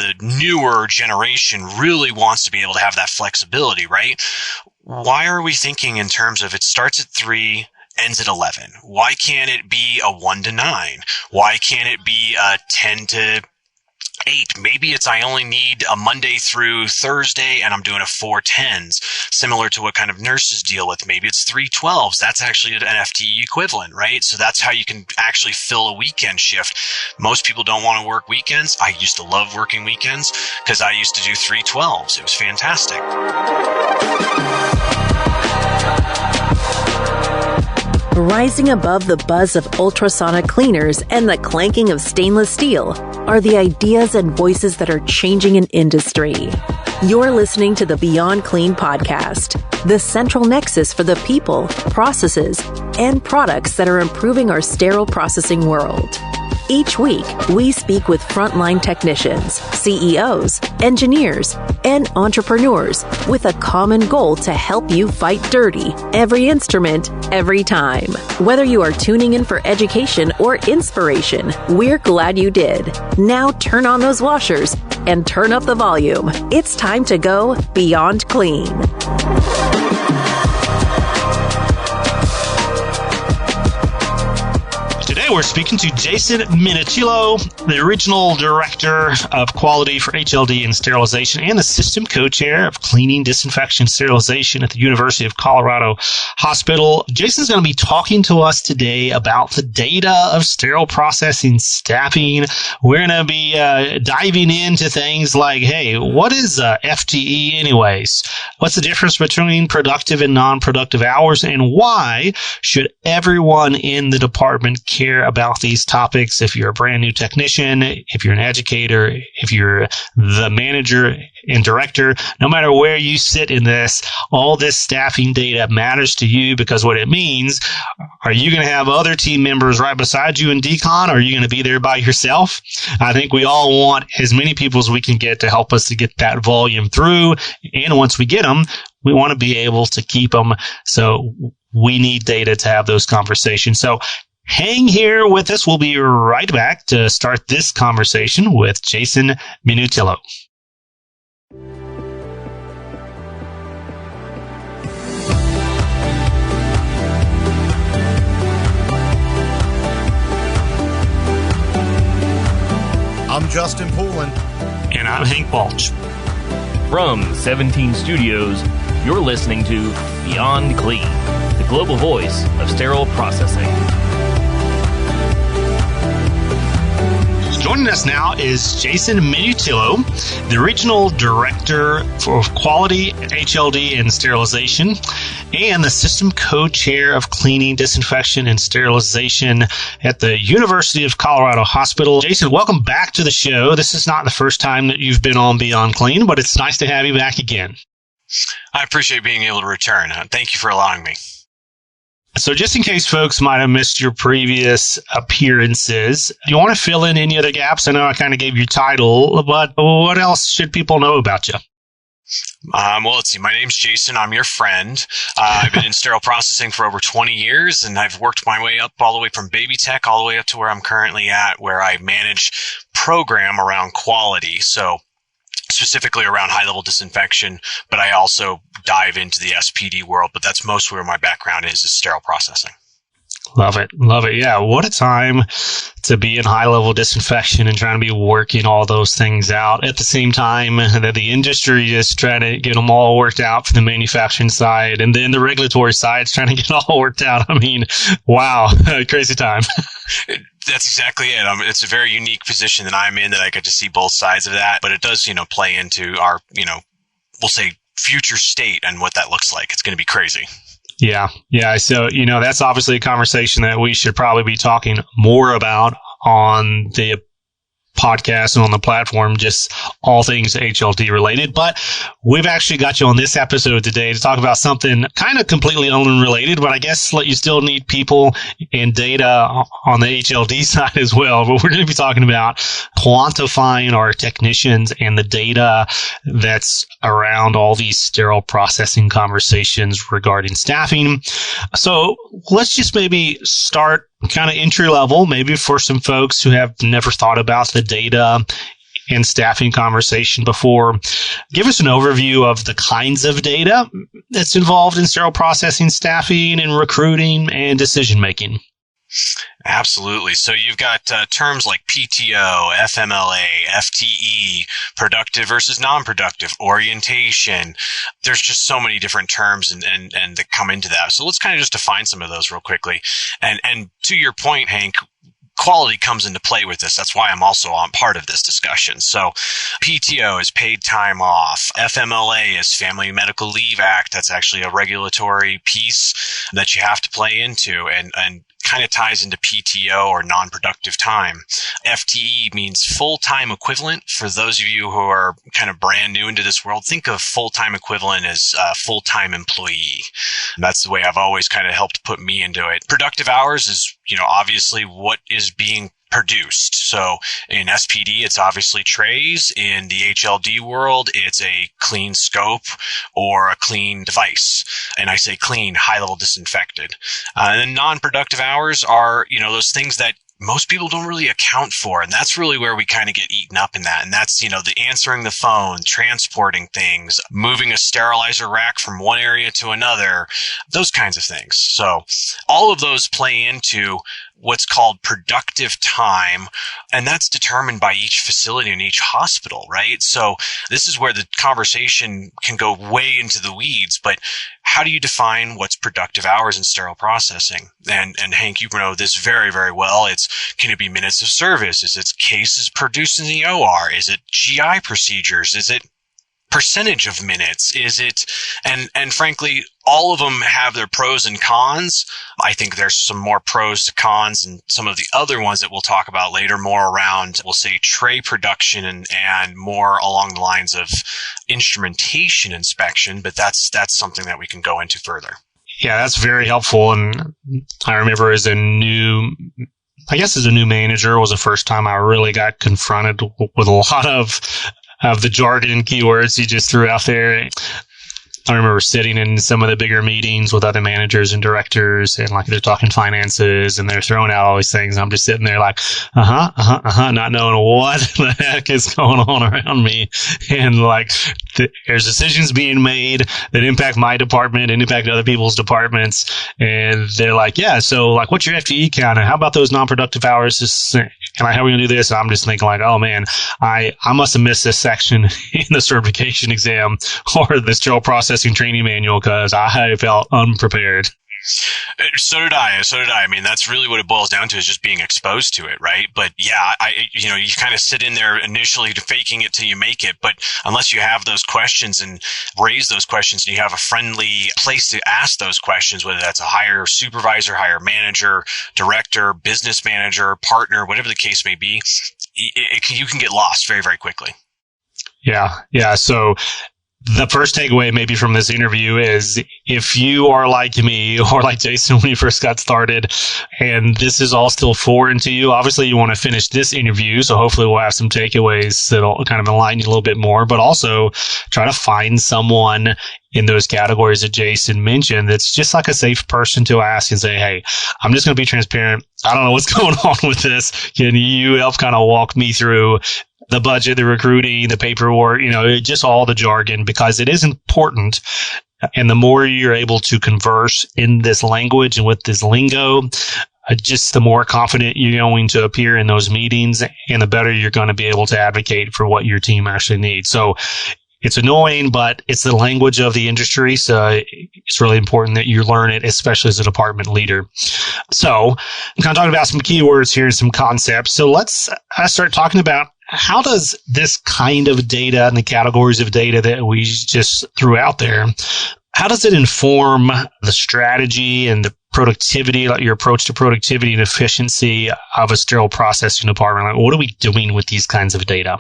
the newer generation really wants to be able to have that flexibility, right? Why are we thinking in terms of it starts at 3, ends at 11? Why can't it be a 1 to 9? Why can't it be a 10 to 8? Maybe it's I only need a Monday through Thursday and I'm doing a 4/10s, similar to what kind of nurses deal with. Maybe it's 3/12s. That's actually an FTE equivalent, right? So that's how you can actually fill a weekend shift. Most people don't want to work weekends. I used to love working weekends because I used to do 3/12s. It was fantastic. Rising above the buzz of ultrasonic cleaners and the clanking of stainless steel are the ideas and voices that are changing an industry. You're listening to the Beyond Clean podcast, the central nexus for the people, processes, and products that are improving our sterile processing world. Each week, we speak with frontline technicians, CEOs, engineers, and entrepreneurs with a common goal to help you fight dirty every instrument, every time. Whether you are tuning in for education or inspiration, we're glad you did. Now turn on those washers and turn up the volume. It's time to go Beyond Clean. Today we're speaking to Jason Minutillo, the original director of quality for HLD and sterilization and the system co-chair of cleaning, disinfection, sterilization at the University of Colorado Hospital. Jason's going to be talking to us today about the data of sterile processing staffing. We're going to be diving into things like, hey, what is FTE anyways? What's the difference between productive and non-productive hours? And why should everyone in the department care about these topics? If you're a brand new technician, if you're an educator, if you're the manager and director, no matter where you sit in this, all this staffing data matters to you, because what it means, are you going to have other team members right beside you in decon, or are you going to be there by yourself? I think we all want as many people as we can get to help us to get that volume through. And once we get them, we want to be able to keep them. So we need data to have those conversations. So hang here with us. We'll be right back to start this conversation with Jason Minutillo. I'm Justin Poulin. And I'm Hank Balch. From 17 Studios, you're listening to Beyond Clean, the global voice of sterile processing. Joining us now is Jason Minutillo, the original director for quality, HLD, and sterilization, and the system co-chair of cleaning, disinfection, and sterilization at the University of Colorado Hospital. Jason, welcome back to the show. This is not the first time that you've been on Beyond Clean, but it's nice to have you back again. I appreciate being able to return. Thank you for allowing me. So just in case folks might have missed your previous appearances, you want to fill in any other gaps? I know I kind of gave you title, but what else should people know about you? Well, let's see. My name's Jason. I'm your friend. I've been in sterile processing for over 20 years, and I've worked my way up all the way from baby tech all the way up to where I'm currently at, where I manage program around quality. So specifically around high-level disinfection, but I also dive into the SPD world, but that's mostly where my background is sterile processing. Love it. Love it. Yeah. What a time to be in high-level disinfection and trying to be working all those things out at the same time that the industry is trying to get them all worked out for the manufacturing side, and then the regulatory side is trying to get it all worked out. I mean, wow, crazy time. That's exactly it. It's a very unique position that I'm in, that I get to see both sides of that, but it does, play into our, we'll say future state and what that looks like. It's going to be crazy. Yeah. Yeah. So, that's obviously a conversation that we should probably be talking more about on the podcast and on the platform, just all things HLD related. But we've actually got you on this episode today to talk about something kind of completely unrelated, but I guess you still need people and data on the HLD side as well. But we're going to be talking about quantifying our technicians and the data that's around all these sterile processing conversations regarding staffing. So let's just maybe start kind of entry level, maybe for some folks who have never thought about the data and staffing conversation before. Give us an overview of the kinds of data that's involved in sterile processing, staffing, and recruiting and decision making. Absolutely. So you've got terms like PTO, FMLA, FTE, productive versus non-productive, orientation. There's just so many different terms and that come into that. So let's kind of just define some of those real quickly. And to your point, Hank, quality comes into play with this. That's why I'm also on part of this discussion. So PTO is paid time off. FMLA is Family Medical Leave Act. That's actually a regulatory piece that you have to play into and kind of ties into PTO or non-productive time. FTE means full-time equivalent. For those of you who are kind of brand new into this world, think of full-time equivalent as a full-time employee. That's the way I've always kind of helped put me into it. Productive hours is, obviously what is being produced. So in SPD, it's obviously trays. In the HLD world, it's a clean scope or a clean device. And I say clean, high-level disinfected. And then non-productive hours are, those things that most people don't really account for. And that's really where we kind of get eaten up in that. And that's, the answering the phone, transporting things, moving a sterilizer rack from one area to another, those kinds of things. So all of those play into what's called productive time, and that's determined by each facility and each hospital, right? So this is where the conversation can go way into the weeds, but how do you define what's productive hours in sterile processing? And Hank, you know this very, very well. Can it be minutes of service? Is it cases produced in the OR? Is it GI procedures? Is it percentage of minutes? Is it, and frankly, all of them have their pros and cons. I think there's some more pros to cons and some of the other ones that we'll talk about later, more around, we'll say, tray production and more along the lines of instrumentation inspection, but that's something that we can go into further. Yeah, that's very helpful. And I remember as a new manager, was the first time I really got confronted with a lot of the jargon and keywords you just threw out there. I remember sitting in some of the bigger meetings with other managers and directors, and like they're talking finances and they're throwing out all these things. I'm just sitting there like, not knowing what the heck is going on around me. And like, there's decisions being made that impact my department and impact other people's departments. And they're like, yeah, so like, what's your FTE count? And how about those non-productive hours? And like, how are we going to do this? And I'm just thinking like, oh man, I must have missed this section in the certification exam or the sterile processing training manual because I felt unprepared. So did I. I mean, that's really what it boils down to, is just being exposed to it, right? But yeah, you kind of sit in there initially to faking it till you make it. But unless you have those questions and raise those questions and you have a friendly place to ask those questions, whether that's a higher supervisor, higher manager, director, business manager, partner, whatever the case may be, you can get lost very, very quickly. Yeah. So the first takeaway maybe from this interview is, if you are like me or like Jason when he first got started and this is all still foreign to you, obviously you want to finish this interview. So hopefully we'll have some takeaways that'll kind of enlighten you a little bit more, but also try to find someone in those categories that Jason mentioned that's just like a safe person to ask and say, hey, I'm just going to be transparent. I don't know what's going on with this. Can you help kind of walk me through the budget, the recruiting, the paperwork, just all the jargon, because it is important. And the more you're able to converse in this language and with this lingo, just the more confident you're going to appear in those meetings and the better you're going to be able to advocate for what your team actually needs. So it's annoying, but it's the language of the industry. So it's really important that you learn it, especially as a department leader. So I'm kind of talking about some keywords here and some concepts. So let's start talking about, how does this kind of data and the categories of data that we just threw out there, how does it inform the strategy and the productivity, like your approach to productivity and efficiency of a sterile processing department? Like, what are we doing with these kinds of data?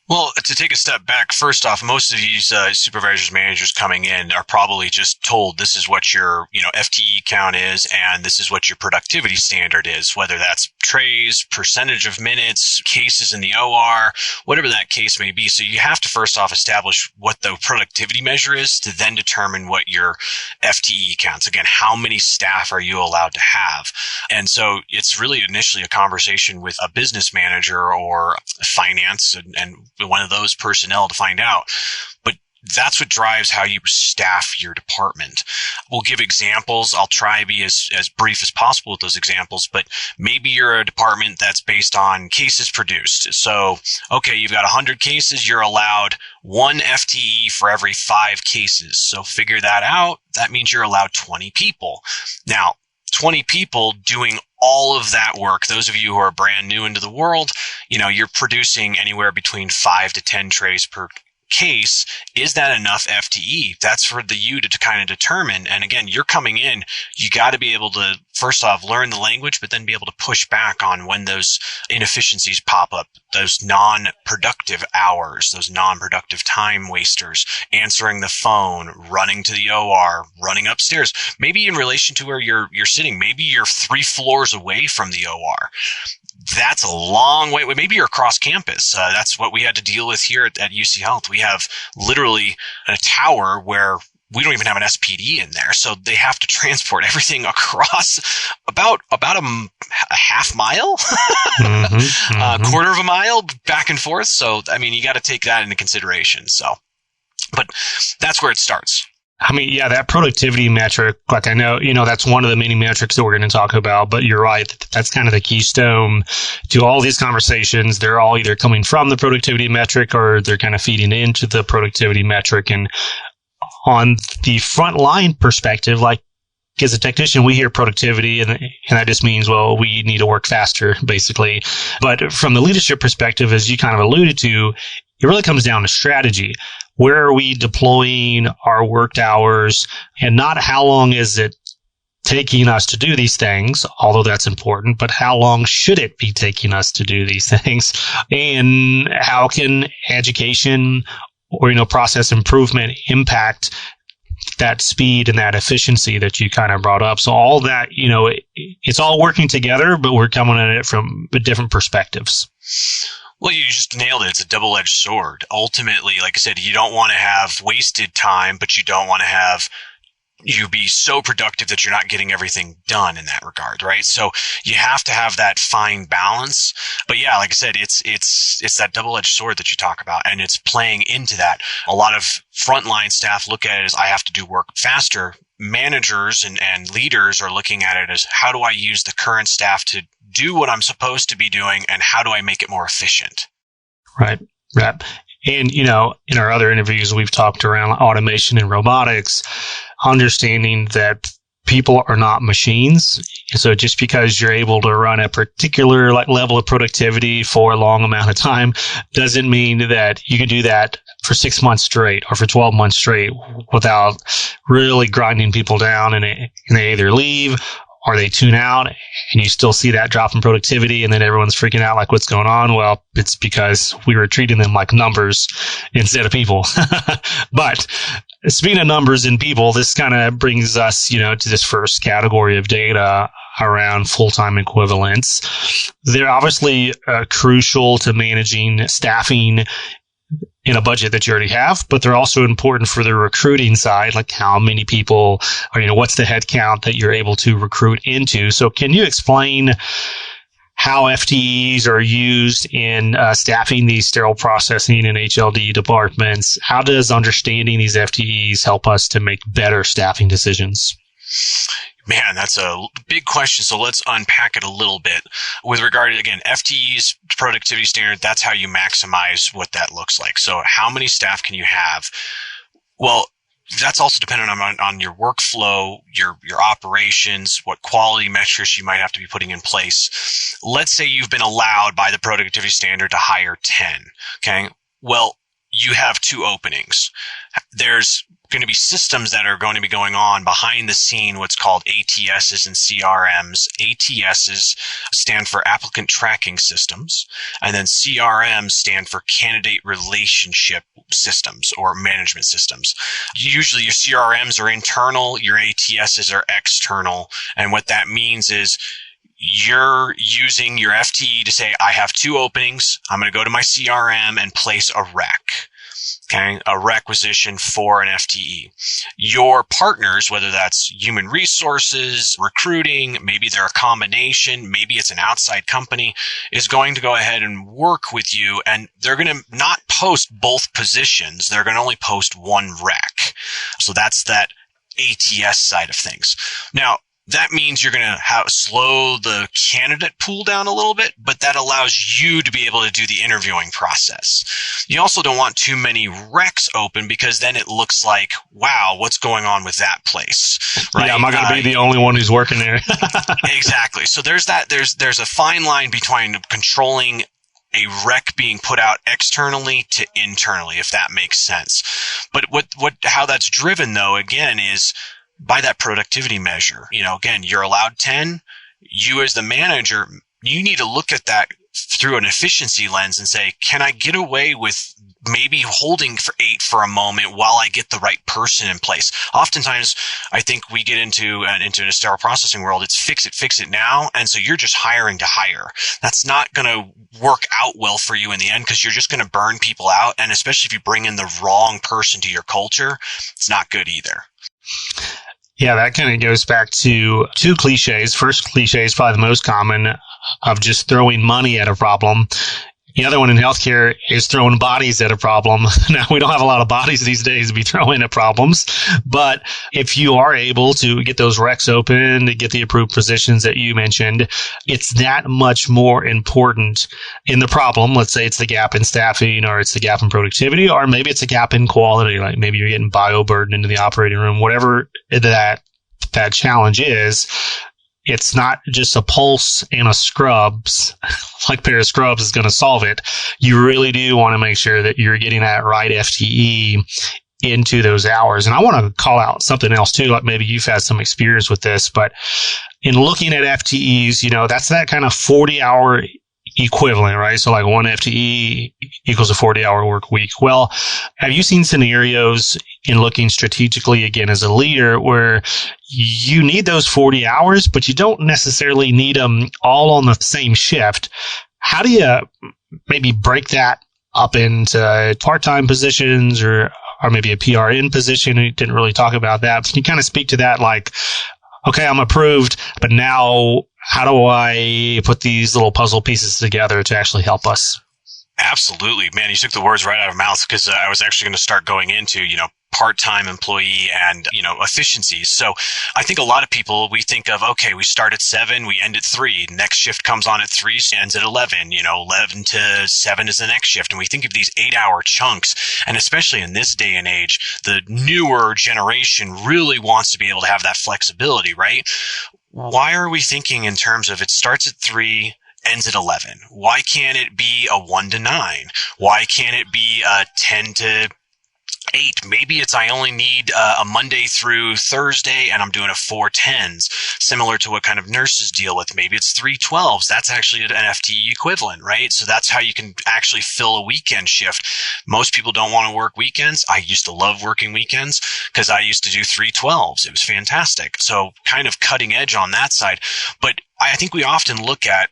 Well, to take a step back, first off, most of these supervisors, managers coming in are probably just told this is what your FTE count is, and this is what your productivity standard is, whether that's trays, percentage of minutes, cases in the OR, whatever that case may be. So you have to first off establish what the productivity measure is to then determine what your FTE counts. Again, how many staff are you allowed to have? And so it's really initially a conversation with a business manager or finance and one of those personnel to find out. But that's what drives how you staff your department. We'll give examples. I'll try to be as brief as possible with those examples, but maybe you're a department that's based on cases produced. So, okay, you've got 100 cases. You're allowed 1 FTE for every 5 cases. So figure that out. That means you're allowed 20 people. Now, 20 people doing all of that work. Those of you who are brand new into the world, you're producing anywhere between 5 to 10 trays per case. Is that enough FTE? That's for you to kind of determine. And again, you're coming in, you got to be able to, first off, learn the language, but then be able to push back on when those inefficiencies pop up, those non-productive hours, those non-productive time wasters, answering the phone, running to the OR, running upstairs, maybe in relation to where you're sitting. Maybe you're 3 floors away from the OR. That's a long way. Maybe you're across campus. That's what we had to deal with here at UC Health. We have literally a tower where we don't even have an SPD in there. So they have to transport everything across about a half mile, a quarter of a mile back and forth. So, you got to take that into consideration. So, but that's where it starts. That productivity metric, like I know, that's one of the many metrics that we're going to talk about, but you're right. That's kind of the keystone to all these conversations. They're all either coming from the productivity metric or they're kind of feeding into the productivity metric. And on the frontline perspective, like as a technician, we hear productivity and that just means, well, we need to work faster, basically. But from the leadership perspective, as you kind of alluded to, it really comes down to strategy. Where are we deploying our worked hours, and not how long is it taking us to do these things, although that's important, but how long should it be taking us to do these things? And how can education or, process improvement impact that speed and that efficiency that you kind of brought up? So all that, it's all working together, but we're coming at it from different perspectives. Well, you just nailed it. It's a double-edged sword. Ultimately, like I said, you don't want to have wasted time, but you don't want to have you be so productive that you're not getting everything done in that regard, right? So you have to have that fine balance. But yeah, like I said, it's that double-edged sword that you talk about, and it's playing into that. A lot of frontline staff look at it as I have to do work faster. Managers and leaders are looking at it as how do I use the current staff to do what I'm supposed to be doing, and how do I make it more efficient? Right. And, in our other interviews, we've talked around automation and robotics, understanding that people are not machines. So just because you're able to run a particular level of productivity for a long amount of time doesn't mean that you can do that for 6 months straight or for 12 months straight without really grinding people down, and they either leave or they tune out, and you still see that drop in productivity, and then everyone's freaking out like, what's going on? Well, it's because we were treating them like numbers instead of people. But speaking of numbers and people, this kind of brings us, to this first category of data around full-time equivalents. They're obviously crucial to managing staffing in a budget that you already have, but they're also important for the recruiting side, like how many people or, what's the head count that you're able to recruit into. So can you explain how FTEs are used in staffing these sterile processing and HLD departments? How does understanding these FTEs help us to make better staffing decisions? Man, that's a big question. So let's unpack it a little bit. With regard to, again, FTEs, productivity standard, that's how you maximize what that looks like. So how many staff can you have? Well, that's also dependent on your workflow, your operations, what quality metrics you might have to be putting in place. Let's say you've been allowed by the productivity standard to hire 10. Okay. Well, you have two openings. There's going to be systems that are going to be going on behind the scene, what's called ATSs and CRMs. ATSs stand for applicant tracking systems, and then CRMs stand for candidate relationship systems or management systems. Usually your CRMs are internal, your ATSs are external, and what that means is you're using your FTE to say, I have two openings. I'm going to go to my CRM and place a rec. Okay, a requisition for an FTE. Your partners, whether that's human resources, recruiting, maybe they're a combination, maybe it's an outside company, is going to go ahead and work with you, and they're going to not post both positions. They're going to only post one rec. So that's that ATS side of things. Now, that means you're going to slow the candidate pool down a little bit, but that allows you to be able to do the interviewing process. You also don't want too many recs open because then it looks like, wow, what's going on with that place? Right? Yeah, am I going to be the only one who's working there? Exactly. So there's that. There's a fine line between controlling a rec being put out externally to internally, if that makes sense. But how that's driven though, again, is by that productivity measure. Again, you're allowed 10. You as the manager, you need to look at that through an efficiency lens and say, can I get away with maybe holding for 8 for a moment while I get the right person in place? Oftentimes, I think we get into a sterile processing world. It's fix it now. And so you're just hiring to hire. That's not going to work out well for you in the end because you're just going to burn people out. And especially if you bring in the wrong person to your culture, it's not good either. Yeah, that kind of goes back to two cliches. First cliche is probably the most common of just throwing money at a problem. The other one in healthcare is throwing bodies at a problem. Now, we don't have a lot of bodies these days to be throwing at problems, but if you are able to get those recs open, to get the approved positions that you mentioned, it's that much more important in the problem. Let's say it's the gap in staffing, or it's the gap in productivity, or maybe it's a gap in quality, like maybe you're getting bioburden into the operating room, whatever that challenge is. It's not just a pulse and a scrubs, like a pair of scrubs is going to solve it. You really do want to make sure that you're getting that right FTE into those hours. And I want to call out something else too, like maybe you've had some experience with this, but in looking at FTEs, that's that kind of 40-hour equivalent, right? So like one FTE equals a 40-hour work week. Well, have you seen scenarios in looking strategically, again, as a leader, where you need those 40 hours, but you don't necessarily need them all on the same shift? How do you maybe break that up into part-time positions or maybe a PRN position? You didn't really talk about that. Can you kind of speak to that? Like, okay, I'm approved, but now how do I put these little puzzle pieces together to actually help us? Absolutely. Man, you took the words right out of my mouth because I was actually going to start going into, part-time employee and, efficiencies. So I think a lot of people, we think of, okay, we start at 7, we end at 3. Next shift comes on at 3, ends at 11. 11 to 7 is the next shift. And we think of these 8-hour chunks. And especially in this day and age, the newer generation really wants to be able to have that flexibility, right? Why are we thinking in terms of it starts at 3, ends at 11? Why can't it be a 1 to 9? Why can't it be a 10 to 8? Maybe it's I only need a Monday through Thursday and I'm doing a 4 10s, similar to what kind of nurses deal with. Maybe it's 3 12s. That's actually an FTE equivalent, right? So that's how you can actually fill a weekend shift. Most people don't want to work weekends. I used to love working weekends because I used to do 3 12s. It was fantastic. So kind of cutting edge on that side. But I think we often look at,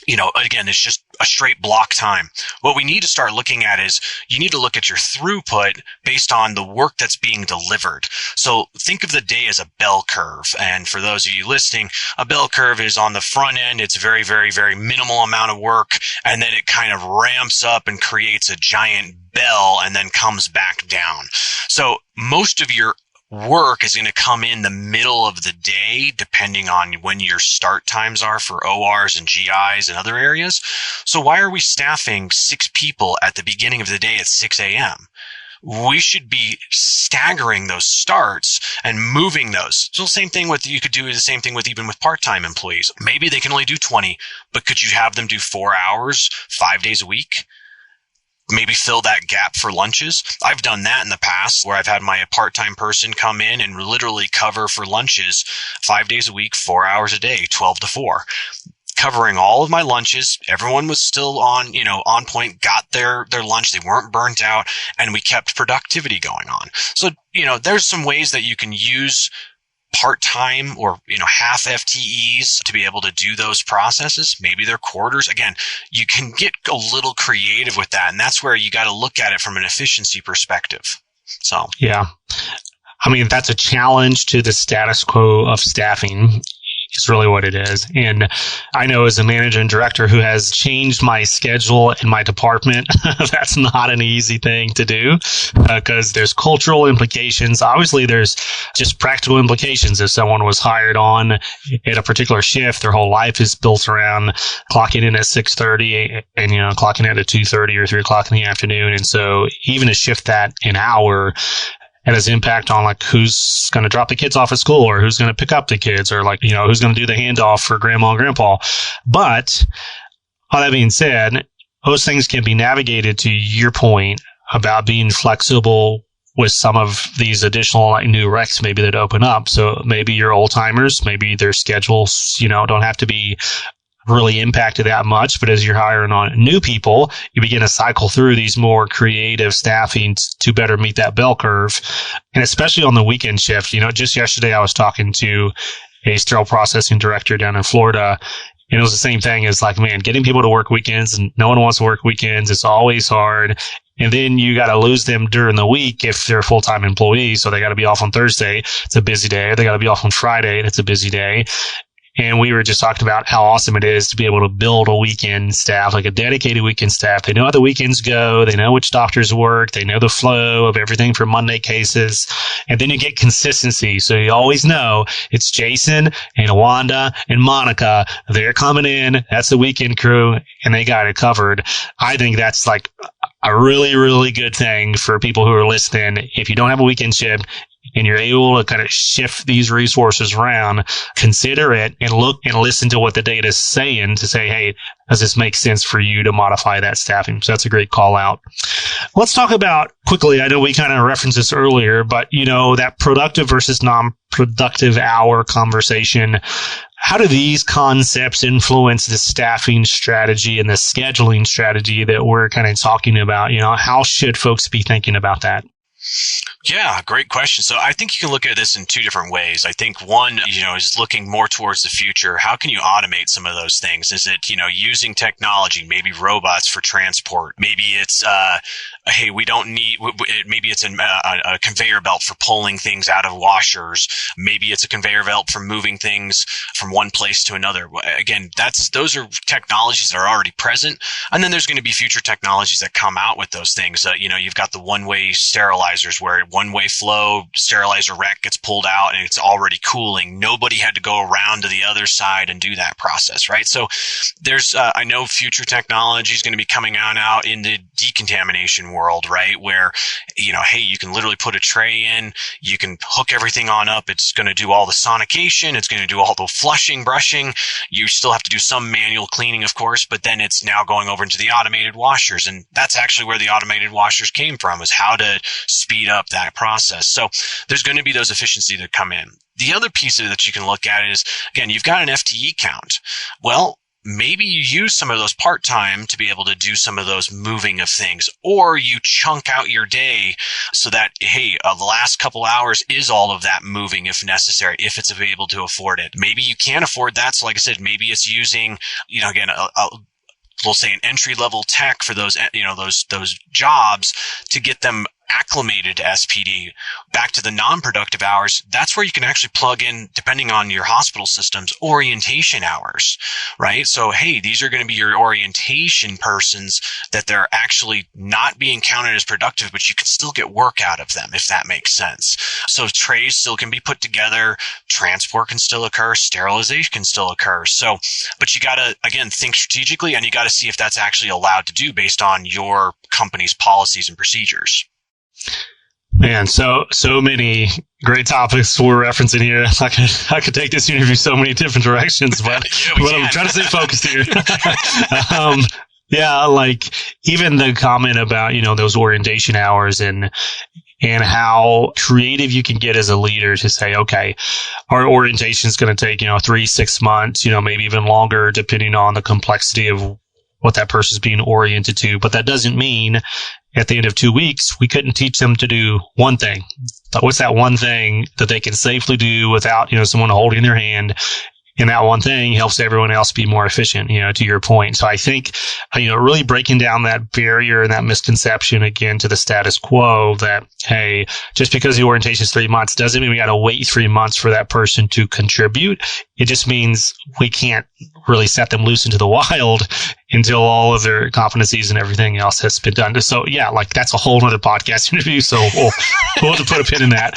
again, it's just a straight block time. What we need to start looking at is you need to look at your throughput based on the work that's being delivered. So think of the day as a bell curve. And for those of you listening, a bell curve is on the front end. It's very, very, very minimal amount of work. And then it kind of ramps up and creates a giant bell and then comes back down. So most of your work is going to come in the middle of the day, depending on when your start times are for ORs and GIs and other areas. So why are we staffing 6 people at the beginning of the day at 6 a.m.? We should be staggering those starts and moving those. So you could do the same thing with even with part-time employees. Maybe they can only do 20, but could you have them do 4 hours, 5 days a week? maybe fill that gap for lunches. I've done that in the past where I've had my part-time person come in and literally cover for lunches 5 days a week, 4 hours a day, 12 to 4. Covering all of my lunches. Everyone was still on point, got their lunch. They weren't burnt out, and we kept productivity going on. So, there's some ways that you can use part-time or, half FTEs to be able to do those processes. Maybe they're quarters. Again, you can get a little creative with that. And that's where you got to look at it from an efficiency perspective. So, yeah. I mean, that's a challenge to the status quo of staffing. Is really what it is. And I know as a manager and director who has changed my schedule in my department, that's not an easy thing to do because there's cultural implications. Obviously, there's just practical implications. If someone was hired on at a particular shift, their whole life is built around clocking in at 6:30 and, clocking out at 2:30 or 3 o'clock in the afternoon. And so even to shift that an hour, it has impact on who's going to drop the kids off at school or who's going to pick up the kids or who's going to do the handoff for grandma and grandpa. But all that being said, those things can be navigated to your point about being flexible with some of these additional new recs maybe that open up. So maybe your old timers, maybe their schedules, don't have to be really impacted that much, but as you're hiring on new people, you begin to cycle through these more creative staffing to better meet that bell curve. And especially on the weekend shift, just yesterday I was talking to a sterile processing director down in Florida, and it was the same thing as getting people to work weekends, and no one wants to work weekends. It's always hard. And then you got to lose them during the week if they're a full-time employee. So they got to be off on Thursday. It's a busy day. They got to be off on Friday, and it's a busy day. And we were just talking about how awesome it is to be able to build a weekend staff, a dedicated weekend staff. They know how the weekends go. They know which doctors work. They know the flow of everything from Monday cases. And then you get consistency. So you always know it's Jason and Wanda and Monica. They're coming in. That's the weekend crew, and they got it covered. I think that's a really, really good thing for people who are listening. If you don't have a weekend shift, and you're able to kind of shift these resources around, consider it and look and listen to what the data is saying to say, hey, does this make sense for you to modify that staffing? So that's a great call out. Let's talk about quickly. I know we kind of referenced this earlier, but that productive versus non-productive hour conversation. How do these concepts influence the staffing strategy and the scheduling strategy that we're kind of talking about? How should folks be thinking about that? Yeah, great question. So I think you can look at this in two different ways. I think one, is looking more towards the future. How can you automate some of those things? Is it, using technology, maybe robots for transport? Maybe it's, hey, we don't need, maybe it's a conveyor belt for pulling things out of washers. Maybe it's a conveyor belt for moving things from one place to another. Again, those are technologies that are already present. And then there's going to be future technologies that come out with those things. You've got the one-way sterilizers where one-way flow sterilizer rack gets pulled out and it's already cooling. Nobody had to go around to the other side and do that process, right? So there's, I know future technology is going to be coming out in the decontamination world, right? Where, hey, you can literally put a tray in, you can hook everything on up. It's going to do all the sonication. It's going to do all the flushing, brushing. You still have to do some manual cleaning, of course, but then it's now going over into the automated washers. And that's actually where the automated washers came from, is how to speed up that process. So there's going to be those efficiencies that come in. The other piece of it that you can look at is, again, you've got an FTE count. Well, maybe you use some of those part-time to be able to do some of those moving of things, or you chunk out your day so that, hey, the last couple hours is all of that moving if necessary, if it's able to afford it. Maybe you can't afford that. So like I said, maybe it's using, again, we'll say an entry-level tech for those, those jobs to get them acclimated to SPD. Back to the non-productive hours, that's where you can actually plug in, depending on your hospital systems, orientation hours, right? So, hey, these are going to be your orientation persons that they're actually not being counted as productive, but you can still get work out of them, if that makes sense. So trays still can be put together, transport can still occur, sterilization can still occur. So, but you got to, again, think strategically, and you got to see if that's actually allowed to do based on your company's policies and procedures. Man, so many great topics we're referencing here. I could take this interview so many different directions, but, yeah, but I'm trying to stay focused here. Yeah, like even the comment about, those orientation hours and how creative you can get as a leader to say, okay, our orientation is going to take, 3-6 months, maybe even longer, depending on the complexity of what that person is being oriented to. But that doesn't mean at the end of 2 weeks, we couldn't teach them to do one thing. What's that one thing that they can safely do without, someone holding their hand? And that one thing helps everyone else be more efficient, to your point. So I think, really breaking down that barrier and that misconception again to the status quo that, hey, just because the orientation is 3 months doesn't mean we got to wait 3 months for that person to contribute. It just means we can't really set them loose into the wild until all of their competencies and everything else has been done. So yeah, like that's a whole other podcast interview. So we'll have to put a pin in that.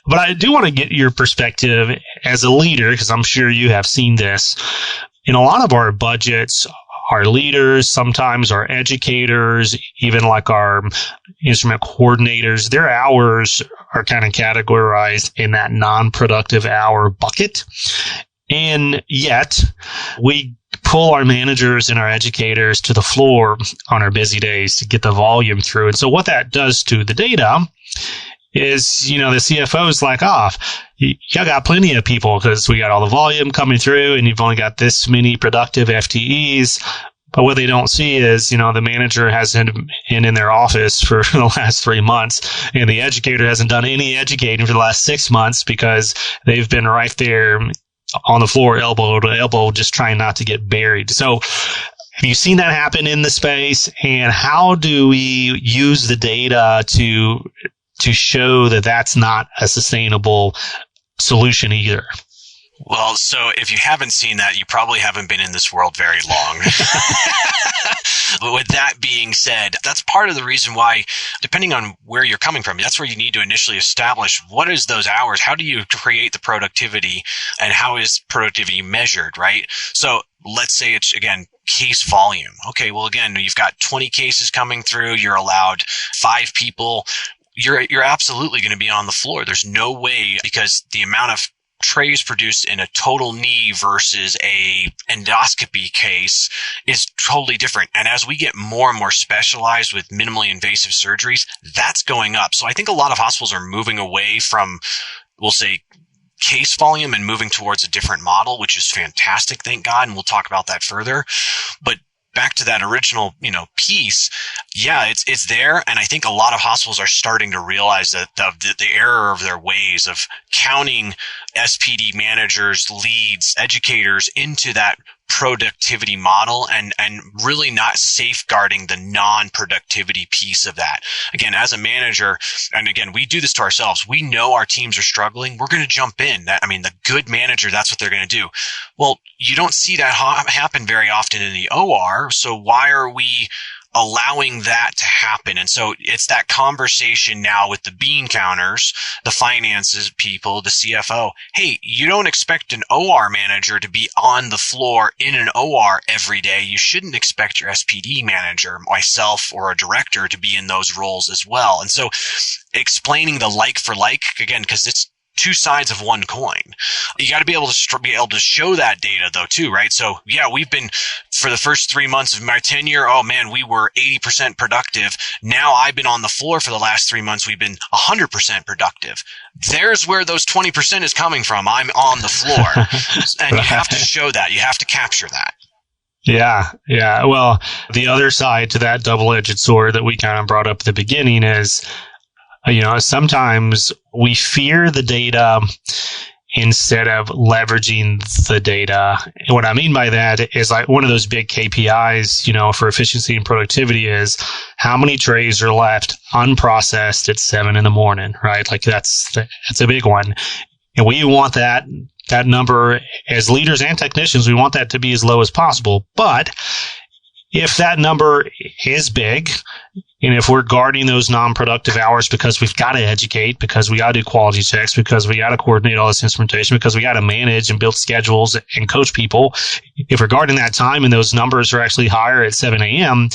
But I do want to get your perspective as a leader, because I'm sure you have seen this. In a lot of our budgets, our leaders, sometimes our educators, even like our instrument coordinators, their hours are kind of categorized in that non-productive hour bucket. And yet we pull our managers and our educators to the floor on our busy days to get the volume through. And so what that does to the data is, the CFO is like, you got plenty of people because we got all the volume coming through and you've only got this many productive FTEs. But what they don't see is, the manager hasn't been in their office for the last 3 months and the educator hasn't done any educating for the last 6 months because they've been right there on the floor, elbow to elbow, just trying not to get buried. So have you seen that happen in the space? And how do we use the data to show that that's not a sustainable solution either? Well, so if you haven't seen that, you probably haven't been in this world very long. But with that being said, that's part of the reason why, depending on where you're coming from, that's where you need to initially establish what is those hours, how do you create the productivity, and how is productivity measured, right? So let's say it's, again, case volume. Okay, well, again, you've got 20 cases coming through, you're allowed 5 people. You're absolutely going to be on the floor. There's no way, because the amount of trays produced in a total knee versus a endoscopy case is totally different. And as we get more and more specialized with minimally invasive surgeries, that's going up. So I think a lot of hospitals are moving away from, we'll say, case volume and moving towards a different model, which is fantastic, thank God. And we'll talk about that further. But back to that original, piece. Yeah, it's there. And I think a lot of hospitals are starting to realize that the error of their ways of counting SPD managers, leads, educators into that productivity model and really not safeguarding the non-productivity piece of that. Again, as a manager, and again, we do this to ourselves. We know our teams are struggling. We're going to jump in. The good manager, that's what they're going to do. Well, you don't see that happen very often in the OR. So why are we allowing that to happen? And so it's that conversation now with the bean counters, the finances people, the CFO. Hey, you don't expect an OR manager to be on the floor in an OR every day. You shouldn't expect your SPD manager, myself, or a director to be in those roles as well. And so explaining the like for like, again, because it's two sides of one coin. You got to be able to show that data though too, right? So yeah, we've been, for the first 3 months of my tenure, oh man, we were 80% productive. Now I've been on the floor for the last 3 months. We've been 100% productive. There's where those 20% is coming from. I'm on the floor. And you have to show that. You have to capture that. Yeah. Well, the other side to that double-edged sword that we kind of brought up at the beginning is, sometimes we fear the data instead of leveraging the data. And what I mean by that is like one of those big KPIs, for efficiency and productivity is how many trays are left unprocessed at 7 a.m, right? Like that's a big one. And we want that number as leaders and technicians, we want that to be as low as possible. But if that number is big, and if we're guarding those non-productive hours because we've got to educate, because we got to do quality checks, because we got to coordinate all this instrumentation, because we got to manage and build schedules and coach people, if we're guarding that time and those numbers are actually higher at 7 a.m.,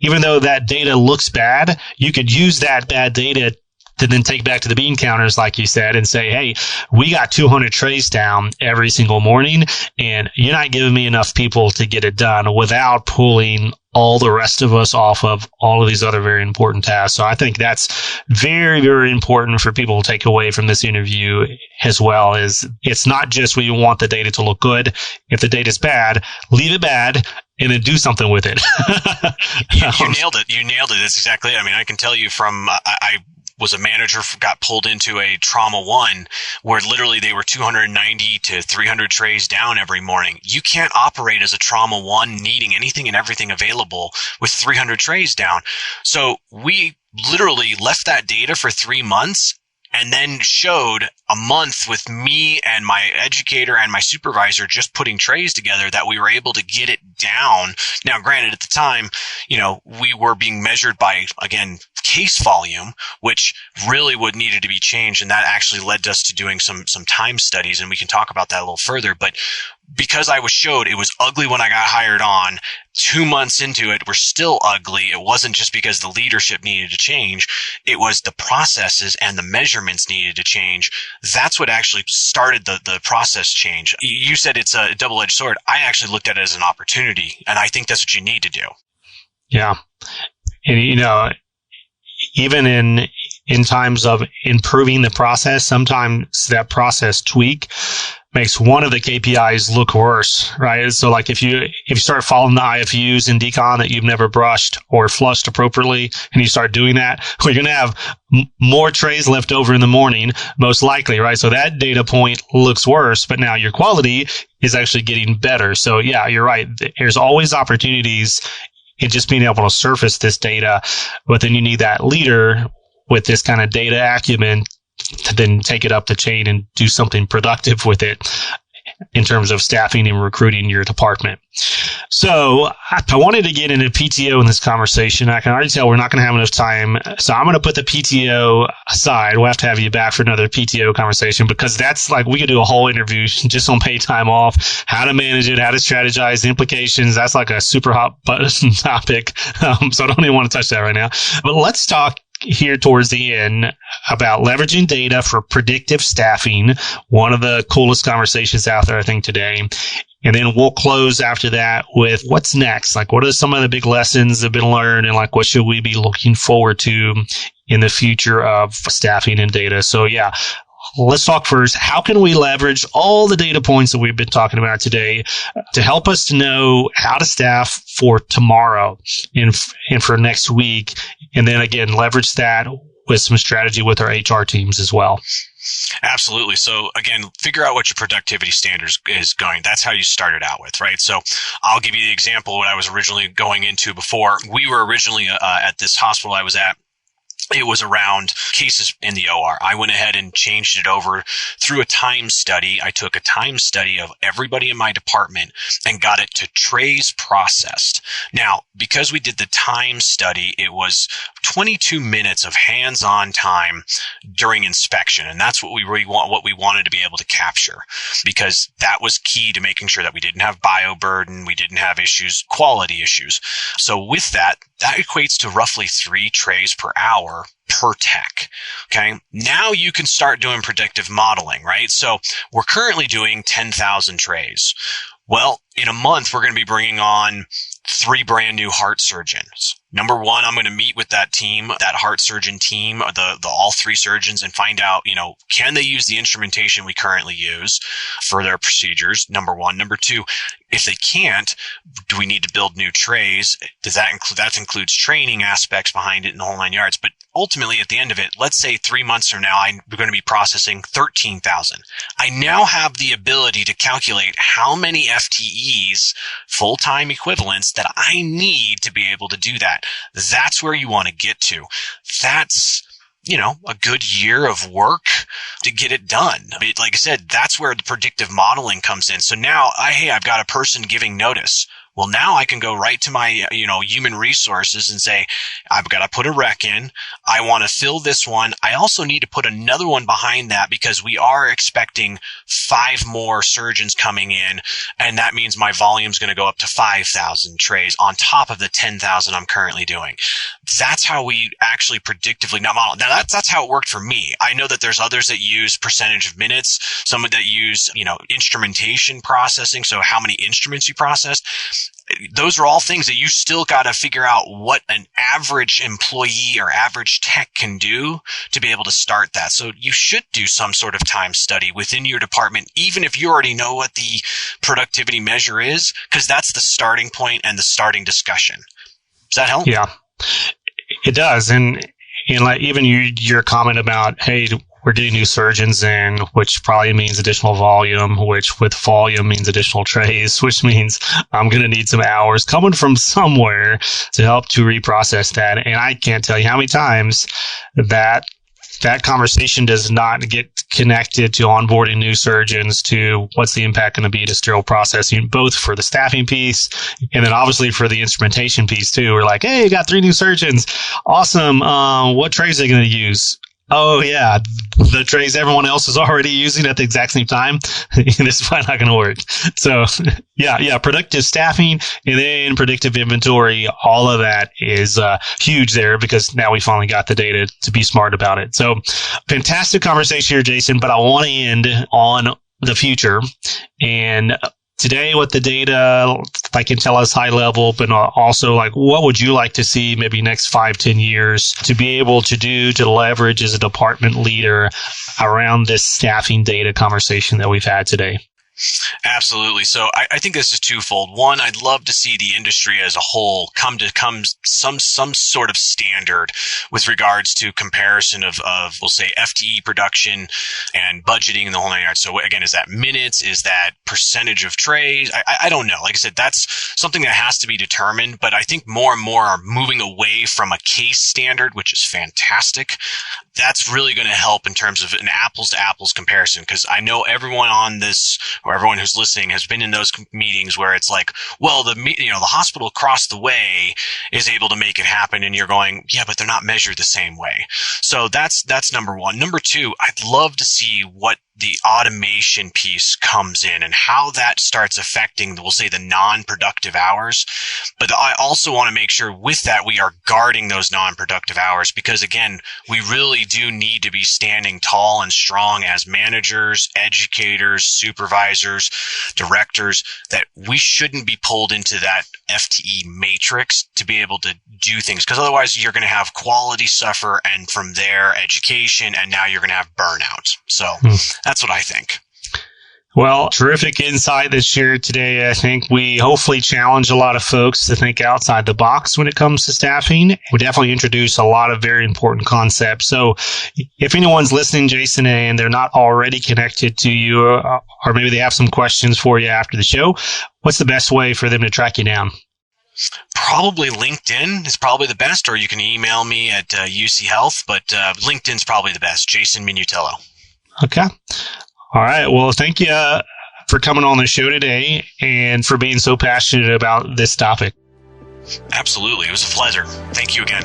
even though that data looks bad, you could use that bad data to then take back to the bean counters, like you said, and say, hey, we got 200 trays down every single morning, and you're not giving me enough people to get it done without pulling all the rest of us off of all of these other very important tasks. So I think that's very, very important for people to take away from this interview as well. Is it's not just we want the data to look good. If the data is bad, leave it bad and then do something with it. You nailed it. You nailed it. That's exactly it. I mean, I can tell you from, I was a manager, got pulled into a trauma one where literally they were 290 to 300 trays down every morning. You can't operate as a trauma one needing anything and everything available with 300 trays down. So we literally left that data for 3 months and then showed a month with me and my educator and my supervisor just putting trays together that we were able to get it down. Now, granted, at the time, we were being measured by, again, case volume, which really would needed to be changed. And that actually led us to doing some time studies. And we can talk about that a little further. But because I was showed it was ugly when I got hired on, 2 months into it, we're still ugly. It wasn't just because the leadership needed to change. It was the processes and the measurements needed to change. That's what actually started the process change. You said it's a double-edged sword. I actually looked at it as an opportunity, and I think that's what you need to do. Yeah. And, even in times of improving the process, sometimes that process tweak makes one of the KPIs look worse, right? So like if you start following the IFUs in decon that you've never brushed or flushed appropriately, and you start doing that, well, you're going to have more trays left over in the morning, most likely, right? So that data point looks worse, but now your quality is actually getting better. So yeah, you're right. There's always opportunities in just being able to surface this data, but then you need that leader with this kind of data acumen to then take it up the chain and do something productive with it in terms of staffing and recruiting your department. So I wanted to get into PTO in this conversation. I can already tell we're not going to have enough time. So I'm going to put the PTO aside. We'll have to have you back for another PTO conversation, because that's like, we could do a whole interview just on paid time off, how to manage it, how to strategize, the implications. That's like a super hot button topic. So I don't even want to touch that right now. But let's talk here towards the end about leveraging data for predictive staffing. One of the coolest conversations out there, I think, today. And then we'll close after that with what's next. Like, what are some of the big lessons that have been learned, and like, what should we be looking forward to in the future of staffing and data? So yeah, let's talk first. How can we leverage all the data points that we've been talking about today to help us to know how to staff for tomorrow and for next week? And then again, leverage that with some strategy with our HR teams as well. Absolutely. So again, figure out what your productivity standards is going. That's how you started out with, right? So I'll give you the example what I was originally going into before. We were originally at this hospital I was at. It was around cases in the OR. I went ahead and changed it over through a time study. I took a time study of everybody in my department and got it to trays processed. Now, because we did the time study, it was 22 minutes of hands-on time during inspection. And that's what we really what we wanted to be able to capture, because that was key to making sure that we didn't have bioburden, we didn't have issues, quality issues. So with that equates to roughly 3 trays per hour per tech. Okay. Now you can start doing predictive modeling, right? So we're currently doing 10,000 trays. Well, in a month, we're going to be bringing on 3 brand new heart surgeons. Number one, I'm going to meet with that team, that heart surgeon team, the all 3 surgeons, and find out, can they use the instrumentation we currently use for their procedures? Number one. Number two, if they can't, do we need to build new trays? Does that includes training aspects behind it and the whole 9 yards? But ultimately, at the end of it, let's say 3 months from now, I'm going to be processing 13,000. I now have the ability to calculate how many FTEs, full-time equivalents, that I need to be able to do that. That's where you want to get to. That's, a good year of work to get it done. Like I said, that's where the predictive modeling comes in. So now, I've got a person giving notice. Well, now I can go right to my, human resources and say, I've got to put a rec in. I want to fill this one. I also need to put another one behind that because we are expecting 5 more surgeons coming in. And that means my volume is going to go up to 5,000 trays on top of the 10,000 I'm currently doing. That's how we actually predictively not model. Now that's how it worked for me. I know that there's others that use percentage of minutes, some that use, instrumentation processing. So how many instruments you process. Those are all things that you still got to figure out what an average employee or average tech can do to be able to start that. So you should do some sort of time study within your department, even if you already know what the productivity measure is, because that's the starting point and the starting discussion. Does that help? Yeah, it does. And like even your comment about, hey, we're getting new surgeons in, which probably means additional volume, which with volume means additional trays, which means I'm going to need some hours coming from somewhere to help to reprocess that. And I can't tell you how many times that conversation does not get connected to onboarding new surgeons, to what's the impact going to be to sterile processing, both for the staffing piece and then obviously for the instrumentation piece too. We're like, hey, you got 3 new surgeons. Awesome. What trays are they going to use? Oh, yeah, the trays everyone else is already using at the exact same time. This is probably not going to work. So, yeah, predictive staffing and then predictive inventory, all of that is huge there because now we finally got the data to be smart about it. So, fantastic conversation here, Jason, but I want to end on the future. And today, what the data can tell us high level, but also what would you like to see maybe next 5-10 years to be able to do to leverage as a department leader around this staffing data conversation that we've had today? Absolutely. So I think this is twofold. One, I'd love to see the industry as a whole come some sort of standard with regards to comparison of we'll say FTE production and budgeting and the whole 9 yards. So again, is that minutes? Is that percentage of trays? I don't know. Like I said, that's something that has to be determined, but I think more and more are moving away from a case standard, which is fantastic. That's really going to help in terms of an apples to apples comparison, because I know everyone on this or everyone who's listening has been in those meetings where it's like, well, the hospital across the way is able to make it happen, and you're going, yeah, but they're not measured the same way. So that's number one. Number two, I'd love to see what the automation piece comes in and how that starts affecting, we'll say, the non-productive hours. But I also want to make sure with that we are guarding those non-productive hours, because again, we really do need to be standing tall and strong as managers, educators, supervisors, directors, that we shouldn't be pulled into that FTE matrix to be able to do things, because otherwise you're going to have quality suffer, and from there education, and now you're going to have burnout. So that's what I think. Well, terrific insight this year today. I think we hopefully challenge a lot of folks to think outside the box when it comes to staffing. We definitely introduce a lot of very important concepts. So if anyone's listening, Jason, and they're not already connected to you, or maybe they have some questions for you after the show, what's the best way for them to track you down? Probably LinkedIn is probably the best, or you can email me at UC Health, but LinkedIn's probably the best. Jason Minutillo. Okay. All right. Well, thank you for coming on the show today and for being so passionate about this topic. Absolutely. It was a pleasure. Thank you again.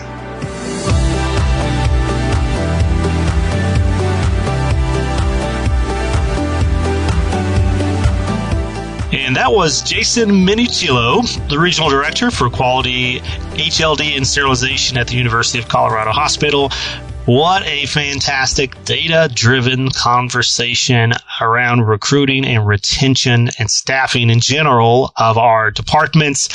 And that was Jason Minutillo, the Regional Director for Quality, HLD and Sterilization at the University of Colorado Hospital. What a fantastic data-driven conversation around recruiting and retention and staffing in general of our departments.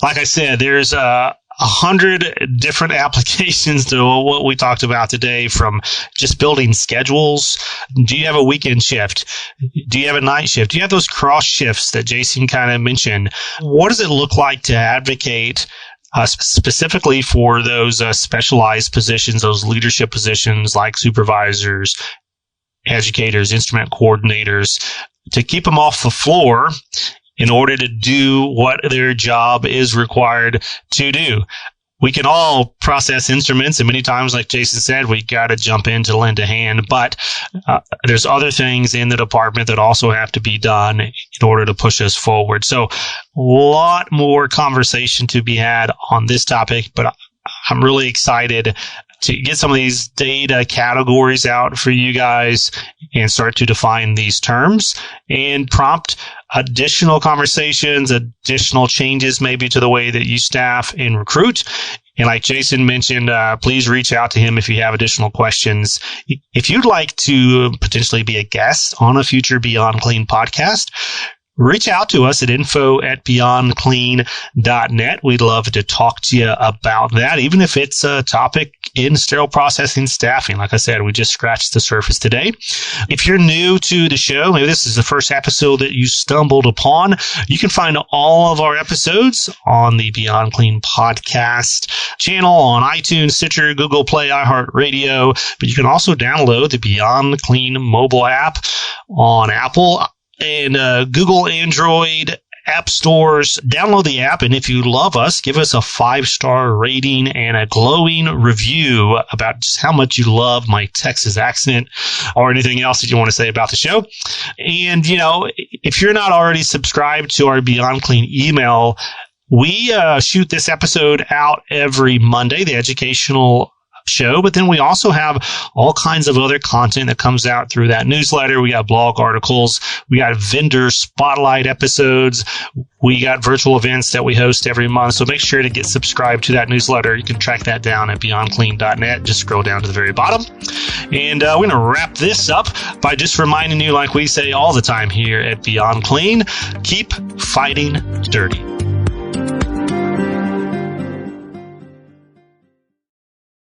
Like I said, there's 100 different applications to what we talked about today, from just building schedules. Do you have a weekend shift? Do you have a night shift? Do you have those cross shifts that Jason kind of mentioned? What does it look like to advocate specifically for those specialized positions, those leadership positions like supervisors, educators, instrument coordinators, to keep them off the floor in order to do what their job is required to do? we can all process instruments, and many times, like Jason said, we got to jump in to lend a hand. But there's other things in the department that also have to be done in order to push us forward. So a lot more conversation to be had on this topic, but I'm really excited to get some of these data categories out for you guys and start to define these terms and prompt additional conversations, additional changes maybe to the way that you staff and recruit. And like Jason mentioned, please reach out to him if you have additional questions. If you'd like to potentially be a guest on a future Beyond Clean podcast, reach out to us at info@beyondclean.net. We'd love to talk to you about that, even if it's a topic in sterile processing staffing. Like I said, we just scratched the surface today. If you're new to the show, maybe this is the first episode that you stumbled upon, you can find all of our episodes on the Beyond Clean podcast channel on iTunes, Stitcher, Google Play, iHeartRadio. But you can also download the Beyond Clean mobile app on Apple and Google Android app stores. Download the app, and if you love us, give us a 5-star rating and a glowing review about just how much you love my Texas accent or anything else that you want to say about the show. And, if you're not already subscribed to our Beyond Clean email, we shoot this episode out every Monday, the educational show, but then we also have all kinds of other content that comes out through that newsletter. We got blog articles, we got vendor spotlight episodes, we got virtual events that we host every month. So make sure to get subscribed to that newsletter. You can track that down at beyondclean.net. Just scroll down to the very bottom. And we're going to wrap this up by just reminding you, like we say all the time here at Beyond Clean, keep fighting dirty.